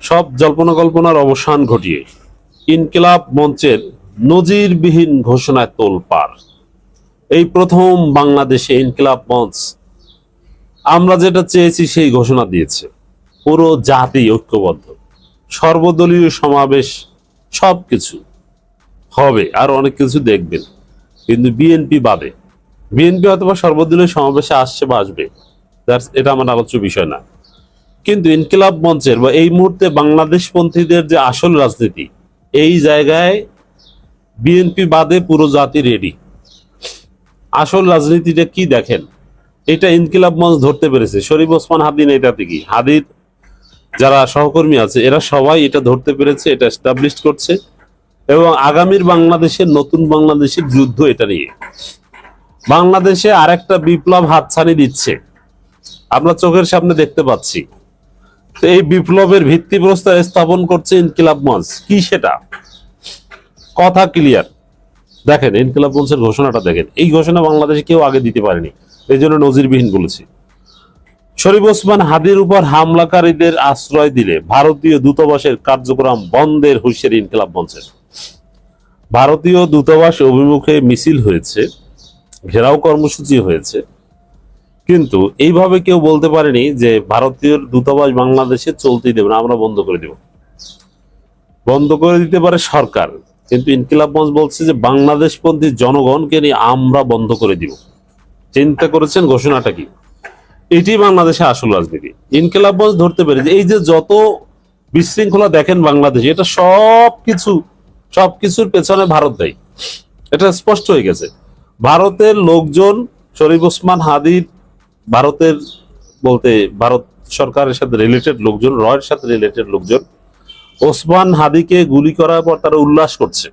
সব জল্পনা কল্পনার অবসান ঘটিয়ে ইনকিলাব মঞ্চের নজিরবিহীন ঘোষণায় তোলপাড়। এই প্রথম বাংলাদেশে ইনকিলাব মঞ্চ আমরা যেটা চেয়েছি সেই ঘোষণা দিয়েছে। পুরো জাতি ঐক্যবদ্ধ, সর্বদলীয় সমাবেশ, সবকিছু হবে, আর অনেক কিছু দেখবেন, কিন্তু বিএনপি বাদে। বিএনপি হয়তো বা সর্বদলীয় সমাবেশে আসছে বা আসবে, এটা আমার আলোচ্য বিষয় না। কিন্তু ইনকিলাব মঞ্চের বা এই মুহূর্তে বাংলাদেশপন্থীদের যে আসল রাজনীতি, এই জায়গায় বিএনপি বাদে পুরো জাতি রেডি। আসল রাজনীতিটা কি দেখেন, এটা ইনকিলাব মঞ্চ ধরতে পেরেছে। শরীফ ওসমান হাদি নেতাতে কি, হাদির যারা সহকর্মী আছে এরা সবাই এটা ধরতে পেরেছে, এটা এস্টাবলিশ করছে, এবং আগামীর বাংলাদেশের, নতুন বাংলাদেশের যুদ্ধ এটা নিয়ে। বাংলাদেশে আরেকটা বিপ্লব হাতছানি দিচ্ছে, আমরা চোখের সামনে দেখতে পাচ্ছি। তো এই বিপ্লবের ভিত্তিপ্রস্তর স্থাপন করছে ইনকিলাব মঞ্চ। কি সেটা? কথা ক্লিয়ার। দেখেন ইনকিলাব মঞ্চের ঘোষণাটা দেখেন, এই ঘোষণা বাংলাদেশে কেউ আগে দিতে পারেনি, এই জন্য নজিরবিহীন বলেছি। শরীফ ওসমান হাদির উপর হামলাকারীদের আশ্রয় দিলে ভারতীয় দূতাবাসের কার্যক্রম বন্ধের হুঁশিয়ারি ইনকিলাব মঞ্চের। ভারতীয় দূতাবাস অভিমুখে মিছিল হয়েছে, ঘেরাও কর্মসূচি হয়েছে, কিন্তু এইভাবে কেউ বলতে পারেনি যে ভারতীয় দূতাবাস বাংলাদেশে চলতেই দেবে না, আমরা বন্ধ করে দেব। বন্ধ করে দিতে পারে সরকার, কিন্তু ইনকিলাব মঞ্চ বলছে যে বাংলাদেশপন্থী জনগণকে নিয়ে আমরা বন্ধ করে দিব। চিন্তা করেছেন ঘোষণাটা কি? এটি বাংলাদেশে আসল রাজনীতি। ইনকিলাব মঞ্চ ধরতে পেরে যে এই যে যত বিশৃঙ্খলা দেখেন বাংলাদেশে, এটা সবকিছুর পেছনে ভারত দায়ী। এটা স্পষ্ট হয়ে গেছে। ভারতের লোকজন, শরীফ ওসমান হাদির, ভারতের বলতে ভারত সরকারের সাথে রিলেটেড লোকজন, রয়ের সাথে রিলেটেড লোকজন ওসমান হাদিকে গুলি করার পর তারা উল্লাস করছে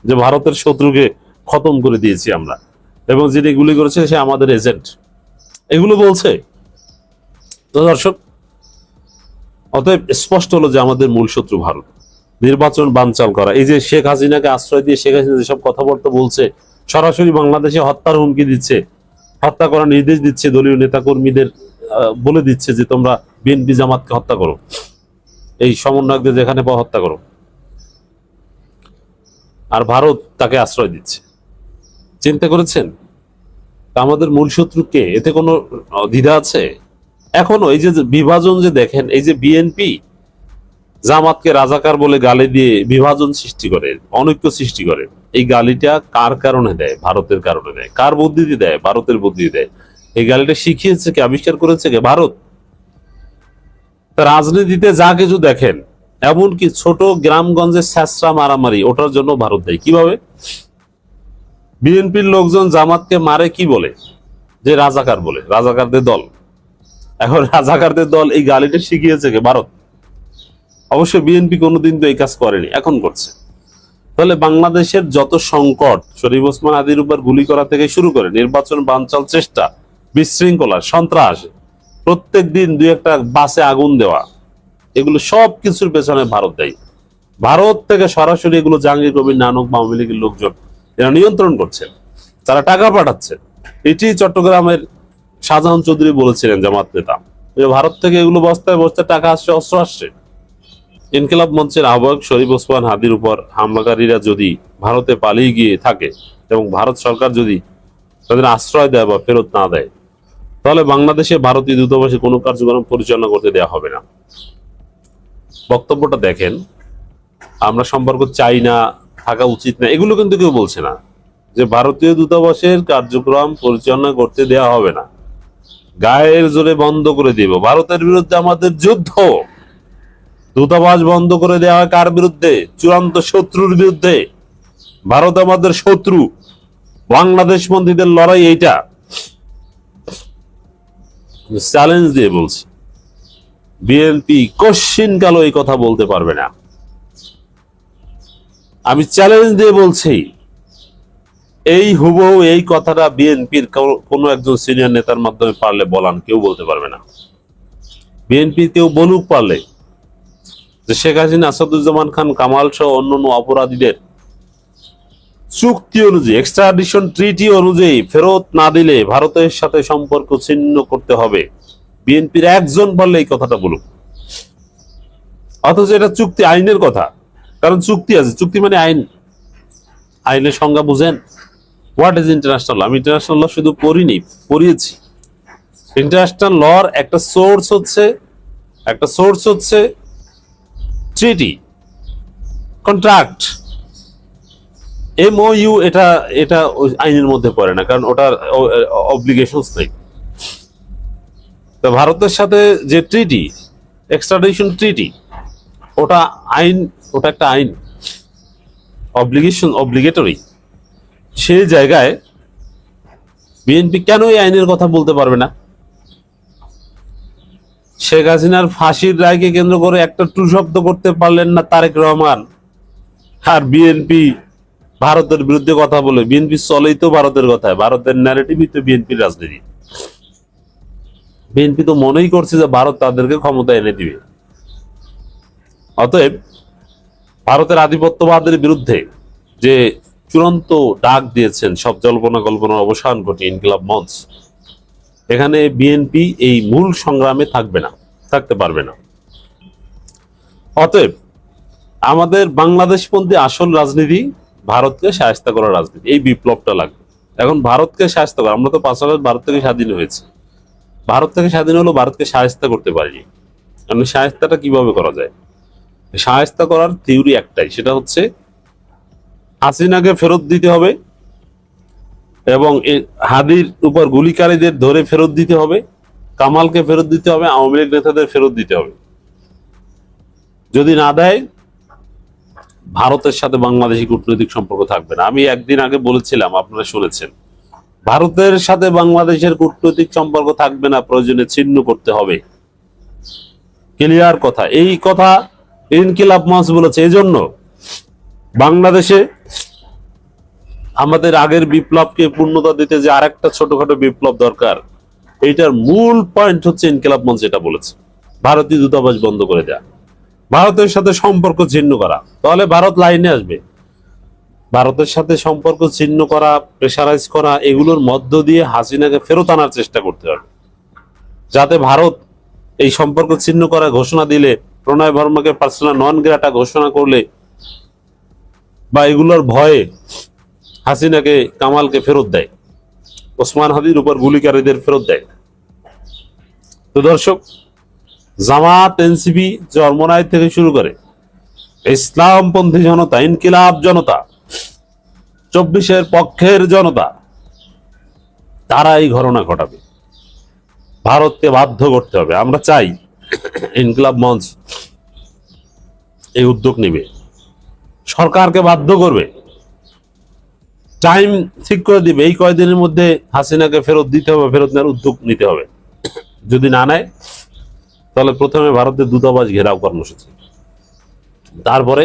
যে ভারতের শত্রুকে খতম করে দিয়েছি আমরা, এবং যিনি গুলি করেছে সে আমাদের এজেন্ট, এগুলো বলছে। তো দর্শক, অতএব স্পষ্ট হলো যে আমাদের মূল শত্রু ভারত। নির্বাচন বানচাল করা, এই যে শেখ হাসিনাকে আশ্রয় দিয়ে শেখ হাসিনা যেসব কথাবার্তা বলছে, সরাসরি বাংলাদেশে হত্যার হুমকি দিচ্ছে, হত্যা করার নির্দেশ দিচ্ছে, দলীয় নেতা কর্মীদের বলে দিচ্ছে যে তোমরা বিএনপি জামাতকে হত্যা করো, এই সমন্বয়কদের যেখানে পাও হত্যা করো, আর ভারত তাকে আশ্রয় দিচ্ছে। চিন্তা করেছেন আমাদের মূল শত্রু কে? এতে কোনো দ্বিধা আছে? এখনো এই যে বিভাজন যে দেখেন, এই যে বিএনপি জামাতকে রাজাকার বলে গালি দিয়ে বিভাজন সৃষ্টি করে, অনৈক্য সৃষ্টি করে, এই গালিটা কার কারণে দেয়? ভারতের কারণে দেয়। কার বুদ্ধিতে দেয়? ভারতের বুদ্ধিতে দেয়। এই গালিটা শিখিয়েছে কে, আবিষ্কার করেছে কে? ভারত। রাজনীতিতে যা কিছু দেখেন, এমনকি ছোট গ্রামগঞ্জে স্যাঁচরা মারামারি, ওটার জন্য ভারত দেয়। কিভাবে? বিএনপির লোকজন জামাতকে মারে কি বলে? যে রাজাকার বলে, রাজাকারদের দল। এখন রাজাকারদের দল এই গালিটা শিখিয়েছে কে? ভারত। অবশ্য বিএনপি কোনোদিন তো এই কাজ করেনি, এখন করছে। তাহলে বাংলাদেশের যত সংকট, শরীফ ওসমান হাদির উপর গুলি করা থেকে শুরু করে নির্বাচন বানচাল চেষ্টা, বিশৃঙ্খলা, সন্ত্রাস, প্রত্যেক দিন দুই একটা বাসে আগুন দেওয়া, এগুলো সব কিছুর পেছনে ভারত দেয়। ভারত থেকে সরাসরি এগুলো জাহাঙ্গীর কবির নানক বা আওয়ামী লীগের লোকজন এরা নিয়ন্ত্রণ করছে, তারা টাকা পাঠাচ্ছে। এটি চট্টগ্রামের শাহজাহান চৌধুরী বলেছিলেন, জামাত নেতা, ভারত থেকে এগুলো বস্তায় বস্তায় টাকা আসছে, অস্ত্র আসছে। ইনকিলাব মঞ্চের আহ্বায়ক শরীফ ওসমান হাদির উপর হামলাকারীরা যদি ভারতে পালিয়ে গিয়ে থাকে এবং ভারত সরকার যদি তাদের আশ্রয় দেয় বা ফেরত না দেয়, তাহলে বাংলাদেশে ভারতীয় দূতাবাসে কোনো কার্যক্রম পরিচালনা করতে দেওয়া হবে না। বক্তব্যটা দেখেন, আমরা সম্পর্ক চাই না, থাকা উচিত না, এগুলো কিন্তু কেউ বলছে না। যে ভারতীয় দূতাবাসের কার্যক্রম পরিচালনা করতে দেওয়া হবে না, গায়ের জোরে বন্ধ করে দিব। ভারতের বিরুদ্ধে আমাদের যুদ্ধ, দূতাবাস বন্ধ করে দেওয়া হয় কার বিরুদ্ধে? চূড়ান্ত শত্রুর বিরুদ্ধে। ভারত আমাদের শত্রু, বাংলাদেশ বন্দীদের লড়াই এইটা। চ্যালেঞ্জ দিয়ে বলছি, বিএনপি কোশ্চিন কালো এই কথা বলতে পারবে না। আমি চ্যালেঞ্জ দিয়ে বলছি, এই হুবহু এই কথাটা বিএনপির কোন একজন সিনিয়র নেতার মাধ্যমে পারলে বলান, কেউ বলতে পারবে না। বিএনপি কেউ বলুক পারলে যে শেখ হাসিনা, আসাদুজ্জামান খান, কামাল সহ অন্যান্য অপরাধীদের চুক্তি অনুযায়ী, এক্সট্রাডিশন ট্রিটি অনুযায়ী ফেরত না দিলে ভারতের সাথে সম্পর্ক ছিন্ন করতে হবে। বিএনপির একজন বললে এই কথাটা বলুক, অথচ এটা চুক্তি, আইনের কথা। কারণ চুক্তি আছে, চুক্তি মানে আইন, আইনের সংজ্ঞা বুঝেন। What is international law? আমি ইন্টারন্যাশনাল ল শুধু পড়িনি, পড়িয়েছি। ইন্টারন্যাশনাল লর একটা সোর্স হচ্ছে ট্রিটি, কন্ট্রাক্ট, MOU। এটা এটা ওই আইনের মধ্যে পড়ে না, কারণ ওটার অব্লিগেশনস নেই। তো ভারতের সাথে যে ট্রিটি, এক্সট্রাডিশন ট্রিটি, ওটা আইন, ওটা একটা আইন, অব্লিগেটরি। সেই জায়গায় বিএনপি কেন এই আইনের কথা বলতে পারবে না? শেখ হাসিনার ফাঁসির রায়কে কেন্দ্র করে একটা টু শব্দ করতে পারলেন না তারেক রহমান, আর বিএনপি ভারতের বিরুদ্ধে কথা বলে। বিএনপি চলেই তো ভারতের কথায়, ভারতের ন্যারেটিভই তো বিএনপির রাজনীতি। বিএনপি তো মনেই করছে যে ভারত তাদেরকে ক্ষমতা এনে দিবে। অতএব ভারতের আধিপত্যবাদের বিরুদ্ধে যে চূড়ান্ত ডাক দিয়েছেন সব জল্পনা কল্পনার অবসান ঘটিয়ে ইনকিলাব মঞ্চ, এখানে বিএনপি এই মূল সংগ্রামে থাকতে পারবে না। অতএব আমাদের বাংলাদেশপন্থী আসল রাজনীতি ভারতকে শায়েস্তা করার রাজনীতি, এই বিপ্লবটা লাগবে। এখন ভারতকে শায়েস্তা করা, আমরা তো 5 আগস্ট ভারত থেকে স্বাধীন হয়েছে, ভারত থেকে স্বাধীন হলো, ভারতকে শায়েস্তা করতে পারিনি। কারণ শায়েস্তাটা কিভাবে করা যায়? শায়েস্তা করার থিওরি একটাই, সেটা হচ্ছে হাসিনাকে ফেরত দিতে হবে এবং হাদির উপর গুলিকারীদের ধরে ফেরত দিতে হবে, কামালকে ফেরত দিতে হবে, আওয়ামী লীগ নেতাদের ফেরত দিতে হবে। যদি না দেয়, ভারতের সাথে বাংলাদেশি কূটনৈতিক সম্পর্ক থাকবে না। আমি একদিন আগে বলেছিলাম, আপনারা শুনেছেন, ভারতের সাথে বাংলাদেশের কূটনৈতিক সম্পর্ক থাকবে না, প্রয়োজনে ছিন্ন করতে হবে। ক্লিয়ার কথা। এই কথা ইনকিলাব মঞ্চ বলেছে। এজন্য বাংলাদেশে আমাদের আগের বিপ্লবকে পূর্ণতা দিতে যে আরেকটা ছোটখাটো বিপ্লব দরকার, এইটার মূল পয়েন্ট হচ্ছে ইনকিলাব মঞ্চ এটা বলেছে, ভারতীয় দূতাবাস বন্ধ করে দেয়া, ভারতের সাথে সম্পর্ক ছিন্ন করা। তাহলে ভারত লাইনে আসবে। ভারতের সাথে সম্পর্ক ছিন্ন করা, প্রেসারাইজ করা, এগুলোর মধ্য দিয়ে হাসিনাকে ফেরত আনার চেষ্টা করতে হবে, যাতে ভারত এই সম্পর্ক ছিন্ন করা ঘোষণা দিলে, প্রণয় বর্মাকে পার্সোনা নন গ্রাটা ঘোষণা করলে, বা এগুলোর ভয়ে হাসিনাকে, কামালকে ফেরত দেয়, ওসমান হাদির উপর গুলিকারীদের ফেরত দেয়। তো দর্শক, জামাত, এনসিপি, চরমনাই থেকে শুরু করে ইসলামপন্থী জনতা, ইনকিলাব জনতা, 24-এর পক্ষের জনতা, তারা এই ঘটনা ঘটাবে। ভারতকে বাধ্য করতে হবে। আমরা চাই ইনকিলাব মঞ্চ এই উদ্যোগ নেবে, সরকারকে বাধ্য করবে, টাইম ঠিক করে দিবে, এই কয়েকদিনের মধ্যে হাসিনাকে ফেরত দিতে হবে, ফেরত নেওয়ার উদ্যোগ নিতে হবে। যদি না নেয়, তাহলে প্রথমে ভারতের দূতাবাস ঘেরাও কর্মসূচি, তারপরে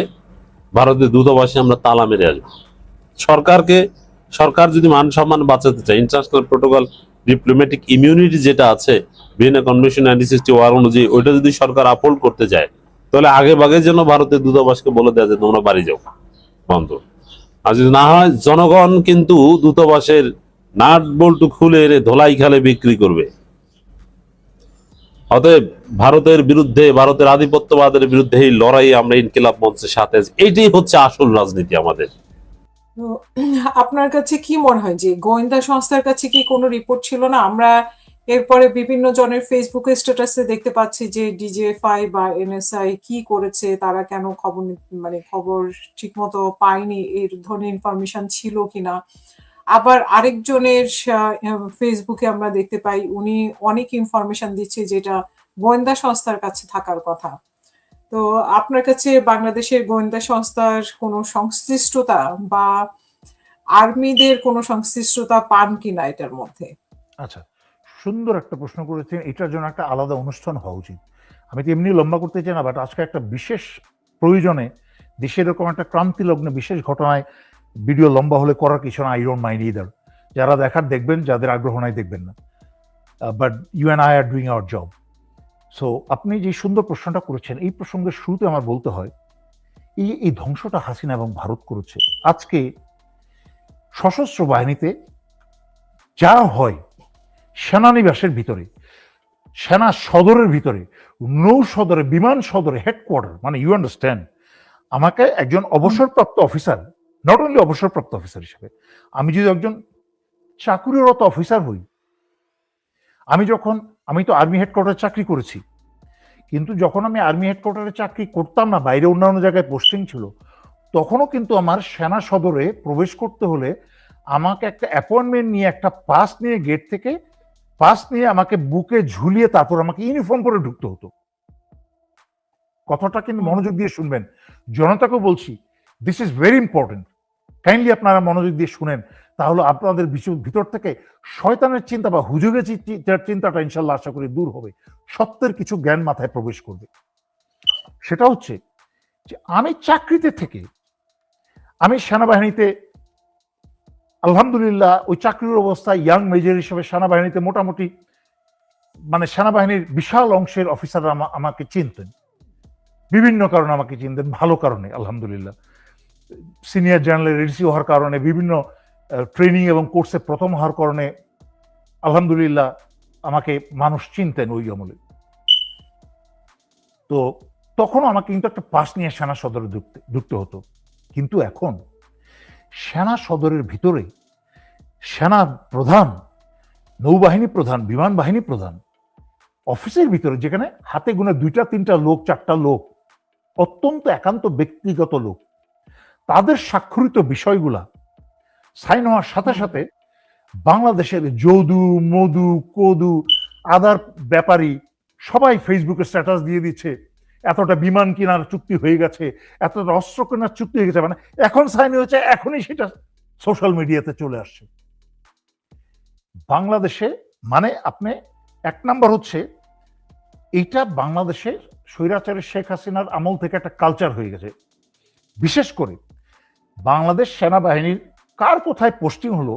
ভারতের দূতাবাসে আমরা তালা মেরে আসবো। সরকার যদি মান সম্মান বাঁচাতে চায়, ইন্টারন্যাশনাল প্রোটোকল, ডিপ্লোম্যাটিক ইমিউনিটি যেটা আছে ভিয়েনা কনভেনশন 1961 অনুযায়ী, ওইটা যদি সরকার আপহোল্ড করতে চায়, তাহলে আগে ভাগে যেন ভারতের দূতাবাসকে বলে দেয় যে তোমরা বাড়ি যাও, বন্ধ। আর যদি না হয়, জনগণ কিন্তু দূতাবাসের নাট বল্টু খুলে ধোলাই খালে বিক্রি করবে। অতএব ভারতের বিরুদ্ধে, ভারতের আধিপত্যবাদের বিরুদ্ধে এই লড়াই আমরা ইনকিলাব মঞ্চের সাথে, এইটাই হচ্ছে আসল রাজনীতি আমাদের। তো আপনার কাছে কি মনে হয় যে গোয়েন্দা সংস্থার কাছে কি কোনো রিপোর্ট ছিল না? আমরা এরপরে বিভিন্ন জনের ফেসবুক স্ট্যাটাসে দেখতে পাচ্ছি যে ডিজিএফআই বা এনএসআই কি করেছে, তারা কেন খবর ঠিকমতো পায়নি, এর ধরনের ইনফরমেশন ছিল কিনা। আবার আরেকজনের ফেসবুকে আমরা দেখতে পাই উনি অনেক ইনফরমেশন দিচ্ছে যেটা গোয়েন্দা সংস্থার কাছে থাকার কথা। তো আপনার কাছে বাংলাদেশের গোয়েন্দা সংস্থার কোনো সংশ্লিষ্টতা বা আর্মিদের কোনো সংশ্লিষ্টতা পান কিনা এটার মধ্যে? আচ্ছা, সুন্দর একটা প্রশ্ন করেছেন। এটার জন্য একটা আলাদা অনুষ্ঠান হওয়া উচিত। আমি তো এমনি লম্বা করতে চাই না, বাট আজকে একটা বিশেষ প্রয়োজনে, দেশের এরকম একটা ক্রান্তি লগ্নে বিশেষ ঘটনায় ভিডিও লম্বা হলে করার কিছু না, আই ডোন্ট মাইন্ড ইদার। যারা দেখার দেখবেন, যাদের আগ্রহ নাই দেখবেন না, but you and I are doing our job. So আপনি যে সুন্দর প্রশ্নটা করেছেন, এই প্রসঙ্গের শুরুতে আমার বলতে হয়, এই ধ্বংসটা হাসিনা এবং ভারত করেছে। আজকে সশস্ত্র বাহিনীতে যা হয় সেনানিবাসের ভিতরে, সেনা সদরের ভিতরে, নৌ সদরে, বিমান সদরে, হেডকোয়ার্টার, মানে ইউ আন্ডারস্ট্যান্ড, আমাকে একজন অবসরপ্রাপ্ত অফিসার, নট অনলি অবসরপ্রাপ্ত অফিসার হিসেবে, আমি যদি একজন চাকুরিরত অফিসার হই, আমি তো আর্মি হেডকোয়ার্টারে চাকরি করেছি, কিন্তু যখন আমি আর্মি হেডকোয়ার্টারে চাকরি করতাম না, বাইরে অন্যান্য জায়গায় পোস্টিং ছিল, তখনও কিন্তু আমার সেনা সদরে প্রবেশ করতে হলে আমাকে একটা অ্যাপয়েন্টমেন্ট নিয়ে, একটা পাস নিয়ে, গেট থেকে পাস নিয়ে আমাকে বুকে ঝুলিয়ে তারপর আমাকে ইউনিফর্ম পরে ঢুকতে হতো। কথাটা কিন্তু মনোযোগ দিয়ে শুনবেন, জনতাকে বলছি, this is very important, kindly আপনারা মনোযোগ দিয়ে শুনেন, তাহলে আপনাদের ভিতর থেকে শয়তানের চিন্তা বা হুজুগে চিন্তাটা ইনশাল্লাহ আশা করি দূর হবে, সত্যের কিছু জ্ঞান মাথায় প্রবেশ করবে। সেটা হচ্ছে যে আমি চাকরিতে থেকে আমি সেনাবাহিনীতে আলহামদুলিল্লাহ ওই চাকরির অবস্থায় ইয়াং মেজর হিসেবে সেনাবাহিনীতে মোটামুটি মানে সেনাবাহিনীর বিশাল অংশের অফিসাররা আমাকে চিনতেন, বিভিন্ন কারণে আমাকে চিনতেন, ভালো কারণে আলহামদুলিল্লাহ, সিনিয়র জেনারেল এডিসি হওয়ার কারণে, বিভিন্ন ট্রেনিং এবং কোর্সে প্রথম হওয়ার কারণে আলহামদুলিল্লাহ আমাকে মানুষ চিনতেন ওই আমলে। তো তখনও আমাকে কিন্তু একটা পাস নিয়ে সেনা সদরে ঢুকতে হতো। কিন্তু এখন সেনা সদরের ভিতরে সেনা প্রধান, নৌবাহিনী প্রধান, বিমান বাহিনী প্রধান, অফিসের ভিতরে যেখানে হাতে গুনে 2-3টা লোক, 4টা লোক, অত্যন্ত একান্ত ব্যক্তিগত লোক, তাদের স্বাক্ষরিত বিষয়গুলা সাইন হওয়ার সাথে সাথে বাংলাদেশের যদু, মধু, কদু, আদার ব্যাপারী সবাই ফেসবুকে স্ট্যাটাস দিয়ে দিচ্ছে, এতটা বিমান কেনার চুক্তি হয়ে গেছে, এতটা অস্ত্র কেনার চুক্তি হয়ে গেছে, মানে এখন সাইন হয়েছে, এখনই সেটা সোশ্যাল মিডিয়াতে চলে আসছে। বাংলাদেশে মানে আপনি এক নাম্বার হচ্ছে এইটা বাংলাদেশের স্বৈরাচারী শেখ হাসিনার আমল থেকে একটা কালচার হয়ে গেছে। বিশেষ করে বাংলাদেশ সেনাবাহিনীর কার কোথায় পোস্টিং হলো,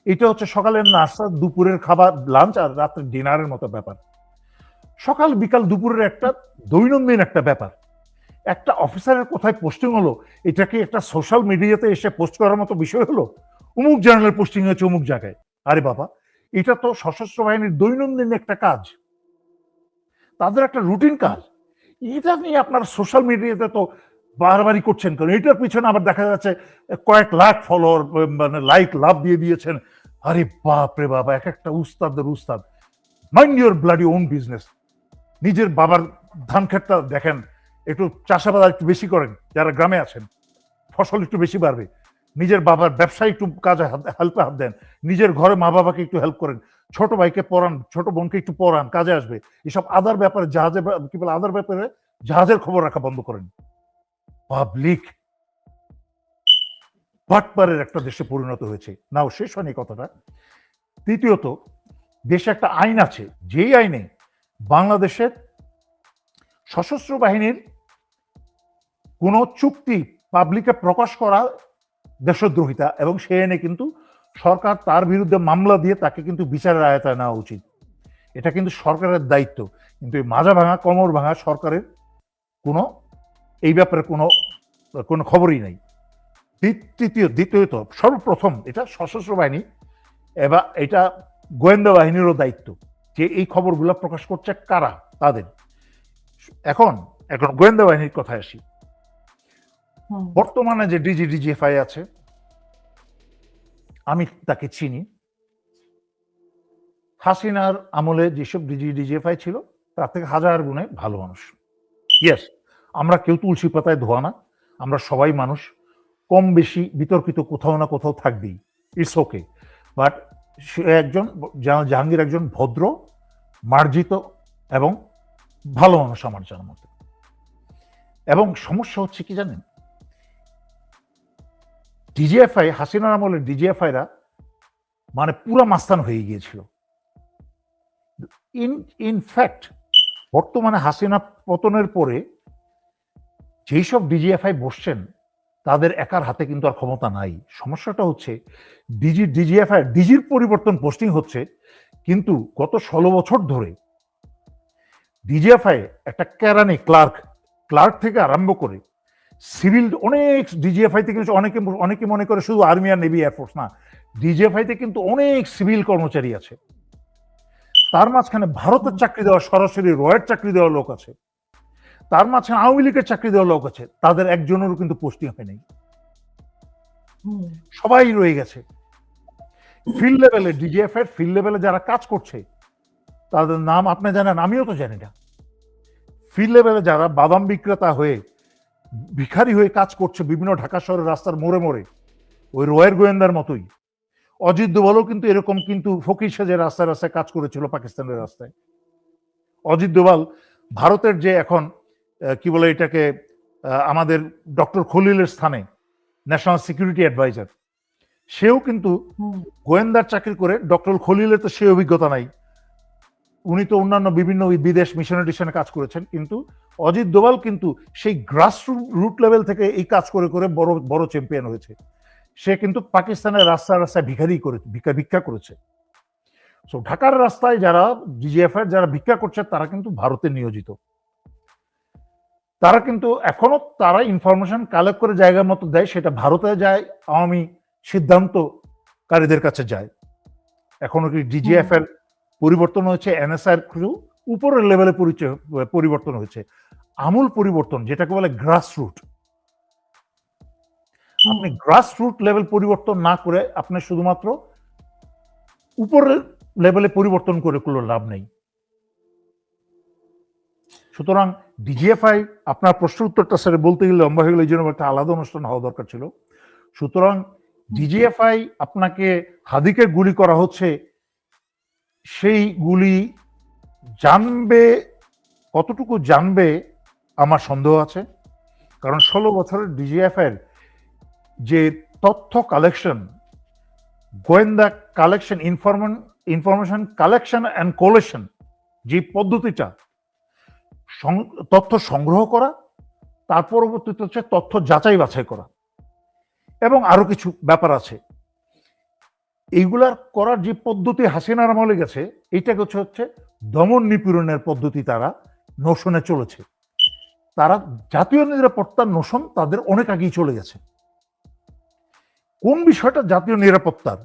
এটা হচ্ছে সকালের নাস্তা, দুপুরের খাবার, লাঞ্চ, আর রাত্রের ডিনারের মতো ব্যাপার। সকাল বিকাল দুপুরের একটা দৈনন্দিন একটা ব্যাপার। একটা অফিসারের কোথায় পোস্টিং হলো, এটাকে একটা সোশ্যাল মিডিয়াতে এসে পোস্ট করার মতো বিষয় হলো? অমুক জেনারেল পোস্টিং হয়েছে অমুক জায়গায়। আরে বাবা, এটা তো সশস্ত্র বাহিনীর দৈনন্দিন একটা কাজ, তাদের একটা রুটিন কাজ। এটা নিয়ে আপনার সোশ্যাল মিডিয়াতে তো বারবারই করছেন কেন? এটার পিছনে আবার দেখা যাচ্ছে কয়েক লাখ ফলোয়ার, মানে লাইক, লাভ দিয়ে দিয়েছেন। আরে বাপ রে বাবা, এক একটা উস্তাদের উস্তাদ। Mind your bloody own business. নিজের বাবার ধান ক্ষেতটা দেখেন, একটু চাষাবাদ একটু বেশি করেন, যারা গ্রামে আছেন, ফসল একটু বেশি বাড়বে। নিজের বাবার ব্যবসায় একটু কাজে হেল্পে হাত দেন, নিজের ঘরে মা বাবাকে একটু হেল্প করেন, ছোট ভাইকে পড়ান, ছোট বোনকে একটু পড়ান, কাজে আসবে। এসব আদার ব্যাপারে, জাহাজের কি বলে, আদার ব্যাপারে জাহাজের খবর রাখা বন্ধ করেন। পাবলিক বাটপারের একটা দেশে পরিণত হয়েছে। নাও শেষ হয়নি কথাটা। তৃতীয়ত, দেশে একটা আইন আছে, যেই আইনে বাংলাদেশের সশস্ত্র বাহিনীর কোন চুক্তি পাবলিকে প্রকাশ করা দেশদ্রোহিতা, এবং সে আইনে কিন্তু সরকার তার বিরুদ্ধে মামলা দিয়ে তাকে কিন্তু বিচারের আয়তায় নেওয়া উচিত। এটা কিন্তু সরকারের দায়িত্ব। কিন্তু এই মাজা ভাঙা, কোমর ভাঙা সরকারের কোনো এই ব্যাপারে কোনো খবরই নাই। দ্বিতীয়ত, সর্বপ্রথম এটা সশস্ত্র বাহিনী এবং এটা গোয়েন্দা বাহিনীরও দায়িত্ব যে এই খবরগুলো প্রকাশ করছে কারা, তাদের। এখন গোয়েন্দা বাহিনীর কথায় আসি। বর্তমানে যে ডিজিএফআই আছে, আমি তাকে চিনি। হাসিনার আমলে যেসব ডিজিএফআই ছিল তার থেকে হাজার গুণে ভালো মানুষ। ইয়েস, আমরা কেউ তুলসী পাতায় ধোয়া না, আমরা সবাই মানুষ, কম বেশি বিতর্কিত কোথাও না কোথাও থাকবেই, ইটস ওকে। বাট জাহাঙ্গীর একজন ভদ্র, মার্জিত এবং ভালো মানুষ আমার জানার মতে। এবং সমস্যা হচ্ছে কি জানেন, ডিজিএফআই, হাসিনার আমলের ডিজিএফআইরা মানে পুরা মাস্তান হয়ে গিয়েছিল। ইনফ্যাক্ট বর্তমানে হাসিনা পতনের পরে যেই সব ডিজিএফআই বসছেন, তাদের একার হাতে কিন্তু আর ক্ষমতা নাই। সমস্যাটা হচ্ছে ডিজির পরিবর্তন, পোস্টিং হচ্ছে, কিন্তু গত 16 বছর ধরে ডিজিএফআই একটা কেরানি, ক্লার্ক থেকে আরম্ভ করে সিভিল, অনেক ডিজিএফআই থেকে অনেকে মনে করে শুধু আর্মি আর নেভি এয়ারফোর্স না, ডিজিএফআই তে কিন্তু অনেক সিভিল কর্মচারী আছে। তার মাঝখানে ভারতের চাকরি দেওয়া, সরাসরি রয়ের চাকরি দেওয়া লোক আছে, তার মাঝখানে আওয়ামী লীগের চাকরি দেওয়া লোক আছে, তাদের একজনেরও কিন্তু পোস্টিং হয় নাই, সবাই রয়ে গেছে। ফিল্ড লেভেলে, ডিজিএফ এর ফিল্ড লেভেলে যারা কাজ করছে তাদের নাম আপনি জানেন, আমিও তো জানি না। ফিল্ড লেভেলে যারা বাদাম বিক্রেতা হয়ে, ভিখারি হয়ে কাজ করছে বিভিন্ন ঢাকা শহরের রাস্তার মোড়ে মোড়ে, ওই রয়ের গোয়েন্দার মতোই। অজিত দোভালও কিন্তু এরকম কিন্তু ফকির সেজে রাস্তায় রাস্তায় কাজ করেছিল পাকিস্তানের রাস্তায়। অজিত দোভাল ভারতের যে এখন কি বলে এটাকে, আমাদের ডক্টর খলিলের স্থানে ন্যাশনাল সিকিউরিটি অ্যাডভাইজার, সেও কিন্তু গোয়েন্দার চাকরি করে। ডক্টর খলিলের তো সে অভিজ্ঞতা নাই, উনি তো অন্যান্য বিভিন্ন বিদেশ মিশনে টিশনে কাজ করেছেন, কিন্তু অজিত দোভাল কিন্তু সেই গ্রাস রুট লেভেল থেকে এই কাজ করে করে বড় বড় চ্যাম্পিয়ন হয়েছে। সে কিন্তু পাকিস্তানের রাস্তায় রাস্তায় ভিক্ষা করেছে। সো ঢাকার রাস্তায় যারা ডিজিএফ এর যারা ভিক্ষা করছে তারা কিন্তু ভারতে নিয়োজিত। তারা কিন্তু এখনো তারা ইনফরমেশন কালেক্ট করে জায়গার মতো দেয়, সেটা ভারতে যায়, আওয়ামী সিদ্ধান্তকারীদের কাছে যায়। এখনো কি ডিজিএফ এর পরিবর্তন হয়েছে, এনএসআই এর উপরের লেভেলে পরিবর্তন হয়েছে, আমূল পরিবর্তন, যেটাকে বলে গ্রাস রুট। আপনি গ্রাস রুট লেভেল পরিবর্তন না করে আপনি শুধুমাত্র উপরের লেভেলে পরিবর্তন করে কোনো লাভ নেই। সুতরাং ডিজিএফআই, আপনার প্রশ্ন উত্তরটা স্যার বলতে গেলে লম্বা হয়ে গেলে এই জন্য একটা আলাদা অনুষ্ঠান হওয়া দরকার ছিল। সুতরাং ডিজিএফআই আপনাকে হাদিকে গুলি করা হচ্ছে, সেই গুলি জানবে, কতটুকু জানবে আমার সন্দেহ আছে। কারণ 16 বছরের ডিজিএফ এর যে তথ্য কালেকশন, গোয়েন্দা collection, information collection and collision, যে পদ্ধতিটা, তথ্য সংগ্রহ করা, তার পরবর্তীতে হচ্ছে তথ্য যাচাই বাছাই করা, এবং আরো কিছু ব্যাপার আছে, এইগুলার করার যে পদ্ধতি হাসিনার আমলে গেছে, এইটাকে হচ্ছে দমন নিপীড়নের পদ্ধতি তারা নোশনে চলেছে। তারা জাতীয় নিরাপত্তার নোশন তাদের অনেক আগেই চলে গেছে। কোন বিষয়টা জাতীয় নিরাপত্তার,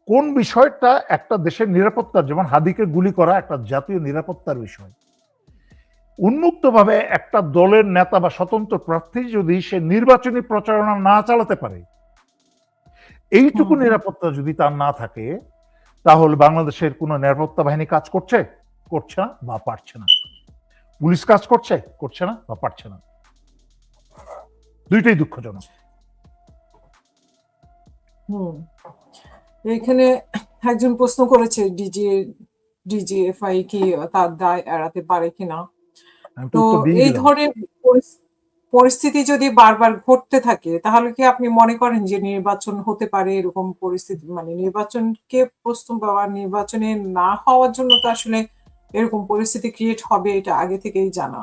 কোন বিষয়টা একটা দেশের নিরাপত্তার, যেমন হাদিকে গুলি করা একটা জাতীয় নিরাপত্তার বিষয়। উন্মুক্তভাবে একটা দলের নেতা বা স্বতন্ত্র প্রার্থী যদি সে নির্বাচনী প্রচারণা না চালাতে পারে, এইটুকু নিরাপত্তা যদি তার না থাকে, তাহলে বাংলাদেশের কোন নিরাপত্তা বাহিনী কাজ করছে না বা পারছে না, পুলিশ কাজ করছে না বা পারছে না। দুইটাই দুঃখজনক। এখানে একজন প্রশ্ন করেছে ডিজিএফআই কি তার দায় এড়াতে পারে কিনা। তো এই ধরনের পরিস্থিতি যদি বারবার ঘটতে থাকে, তাহলে কি আপনি মনে করেন যে নির্বাচন হতে পারে এরকম পরিস্থিতি? মানে নির্বাচনকে প্রস্তুত বা নির্বাচনে না হওয়ার জন্য তো আসলে এরকম পরিস্থিতি ক্রিয়েট হবে, এটা আগে থেকেই জানা।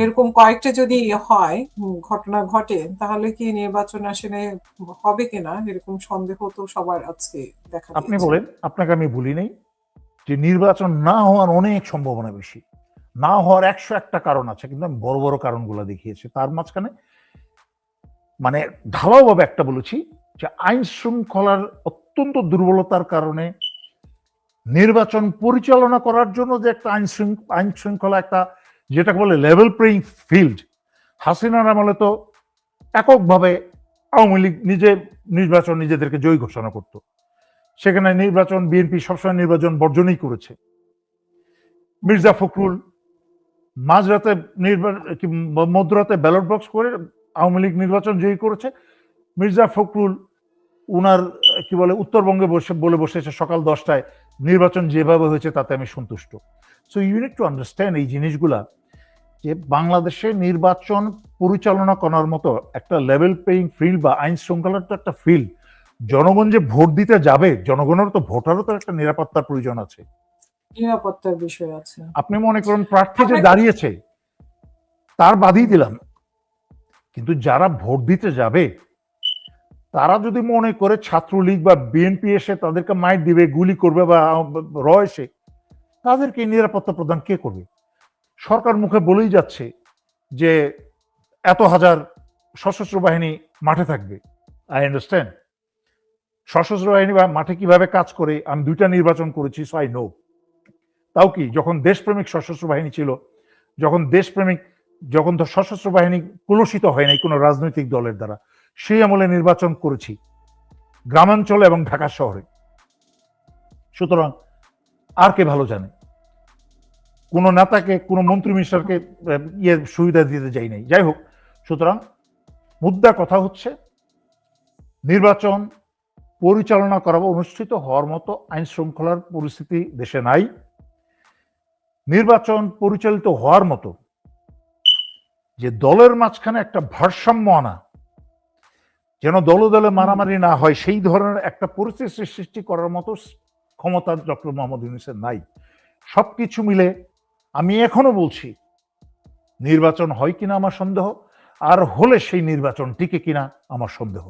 এরকম কয়েকটা যদি হয়, ঘটনা ঘটে, তাহলে কি নির্বাচন আসলে হবে কিনা এরকম সন্দেহ তো সবার আজকে দেখা দিয়েছে। আপনি বলেন, আপনাকে আমি বলি নাই যে নির্বাচন না হওয়ার অনেক সম্ভাবনা বেশি, না হওয়ার 101টা কারণ আছে, কিন্তু আমি বড় বড় কারণগুলো দেখিয়েছি। তার মাঝখানে মানে ঢালাওভাবে একটা বলেছি যে আইন শৃঙ্খলার অত্যন্ত দুর্বলতার কারণে নির্বাচন পরিচালনা করার জন্য যে একটা আইন শৃঙ্খলা, একটা যেটাকে বলে লেভেল প্লেইং ফিল্ড, হাসিনার আমলে তো এককভাবে আওয়ামী লীগ নির্বাচন নিজেদেরকে জয়ী ঘোষণা করত। সেখানে নির্বাচন বিএনপি সবসময় নির্বাচন বর্জনই করেছে। মির্জা ফখরুল মধ্যরাতে ব্যালট বক্স করে আওয়ামী লীগ নির্বাচন জয়ী করেছে। মির্জা ফখরুল উনার কি বলে উত্তরবঙ্গে বসেছে সকাল 10টায়, নির্বাচন যেভাবে হয়েছে তাতে আমি সন্তুষ্ট। So you need to understand এই জিনিসগুলা, যে বাংলাদেশে নির্বাচন পরিচালনা করার মতো একটা লেভেল প্লেইং ফিল্ড বা আইন শৃঙ্খলার তো একটা ফিল্ড, জনগণ যে ভোট দিতে যাবে, জনগণের তো ভোটারও তো একটা নিরাপত্তার প্রয়োজন আছে, নিরাপত্তার বিষয় আছে। আপনি মনে করেন প্রার্থী যে দাঁড়িয়েছে তার বাদই দিলাম, কিন্তু যারা ভোট দিতে যাবে তারা যদি মনে করে ছাত্রলীগ বা বিএনপি এসে তাদেরকে মাইট দিবে, গুলি করবে বা এসে, তাদেরকে নিরাপত্তা প্রদান কে করবে? সরকার মুখে বলেই যাচ্ছে যে এত হাজার সশস্ত্র বাহিনী মাঠে থাকবে। আই আন্ডারস্ট্যান্ড সশস্ত্র বাহিনী বা মাঠে কিভাবে কাজ করে, আমি 2টা নির্বাচন করেছি, সো আই নো। তাও কি যখন দেশপ্রেমিক সশস্ত্র বাহিনী ছিল, যখন তো সশস্ত্র বাহিনী কলুষিত হয় নাই কোনো রাজনৈতিক দলের দ্বারা, সেই আমলে নির্বাচন করেছি গ্রামাঞ্চলে এবং ঢাকা শহরে। সুতরাং আর কে ভালো জানে, কোনো নেতাকে কোনো মন্ত্রী মিনিস্টারকে সুবিধা দিতে যাই নাই। যাই হোক, সুতরাং মুদ্রা কথা হচ্ছে নির্বাচন পরিচালনা করা বা অনুষ্ঠিত হওয়ার মতো আইন শৃঙ্খলার পরিস্থিতি দেশে নাই। নির্বাচন পরিচালিত হওয়ার মতো যে দলের মাঝখানে একটা ভারসাম্য আনা, যেন দলে দলে মারামারি না হয়, সেই ধরনের একটা পরিস্থিতি সৃষ্টি করার মতো ক্ষমতা ডক্টর মোহাম্মদ ইউনূসের নাই। সবকিছু মিলে আমি এখনো বলছি নির্বাচন হয় কিনা আমার সন্দেহ, আর হলে সেই নির্বাচন টিকে কিনা আমার সন্দেহ।